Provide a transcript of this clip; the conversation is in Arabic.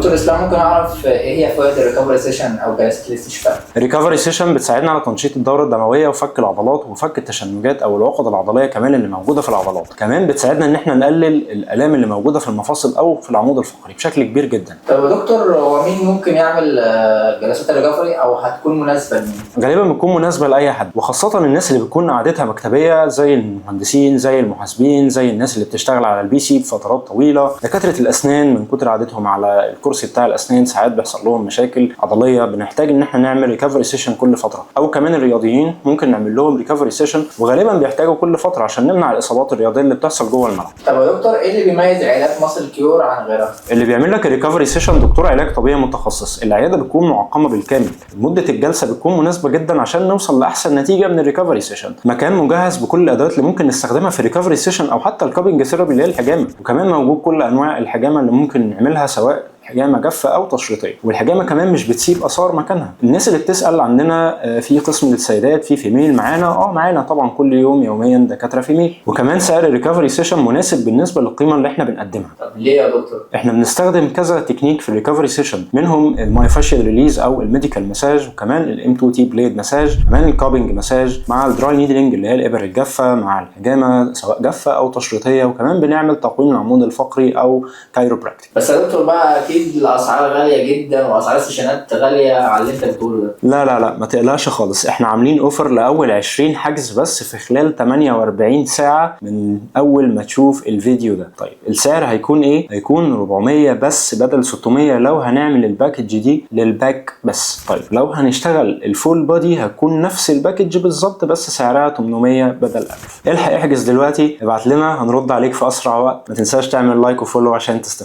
دكتور اسلام، ممكن اعرف ايه هي فوائد الريكفري سيشن او جلسات الاستشفاء؟ الريكفري سيشن بتساعدنا على تنشيط الدوره الدمويه وفك العضلات وفك التشنجات او العقد العضليه كمان اللي موجوده في العضلات. كمان بتساعدنا ان احنا نقلل الالام اللي موجوده في المفاصل او في العمود الفقري بشكل كبير جدا. طب يا دكتور، هو مين ممكن يعمل جلسات الريكفري او هتكون مناسبه لمين؟ غالبا بتكون مناسبه لاي حد، وخاصه الناس اللي بتكون قعدتها مكتبيه زي المهندسين، زي المحاسبين، زي الناس اللي بتشتغل على البي سي بفترات طويله، دكاتره الاسنان من كتر قعدتهم على الكرسي بتاع الاسنان ساعات بيحصل لهم مشاكل عضليه، بنحتاج ان احنا نعمل ريكفري سيشن كل فتره. او كمان الرياضيين ممكن نعمل لهم ريكفري سيشن، وغالبا بيحتاجوا كل فتره عشان نمنع الاصابات الرياضيه اللي بتحصل جوه الملعب. طب يا دكتور، ايه اللي بيميز عيادات ماسل كيور عن غيرها؟ اللي بيعمل لك الريكفري سيشن دكتور علاج طبيعي متخصص. العياده بتكون معقمه بالكامل، مده الجلسه بتكون مناسبه جدا عشان نوصل لاحسن نتيجه من الريكفري سيشن. مكان مجهز بكل الادوات اللي ممكن نستخدمها في الريكفري سيشن او حتى الكابنج ثيرابي اللي هي الحجامه، وكمان موجود كل انواع الحجامه اللي ممكن نعملها سواء حجامه جافه او تشريطيه، والحجامه كمان مش بتسيب اثار مكانها. الناس اللي بتسال عندنا في قسم للسيدات في فيميل معانا طبعا كل يوم يوميا دكاتره فيميل. وكمان سعر الريكفري سيشن مناسب بالنسبه للقيمه اللي احنا بنقدمها. طب ليه يا دكتور؟ احنا بنستخدم كذا تكنيك في الريكفري سيشن، منهم المايوفاشيال ريليز او الميديكال مساج، وكمان الام 2 تي بليد مساج، كمان الكابنج مساج مع الدراي نيدلينج اللي هي الابر الجافه، مع الحجامه سواء جافه او تشريطيه، وكمان بنعمل تقويم العمود الفقري او كايروبراكتيك. بس يا دكتور بقى اكيد الاسعار غاليه جدا، واسعار السيشنات غاليه على اللي انت بتقوله ده. لا ما تقلقش خالص، احنا عاملين اوفر لاول 20 حجز بس في خلال 48 ساعه من اول ما تشوف الفيديو ده. طيب السعر هيكون ايه؟ هيكون 400 بس بدل 600 لو هنعمل الباكج دي للباك بس. طيب لو هنشتغل الفول بودي هتكون نفس الباكج بالظبط بس سعرها 800 بدل 1000. الحق احجز دلوقتي، ابعت لنا هنرد عليك في اسرع وقت. ما تنساش تعمل لايك وفولو عشان تستفيد.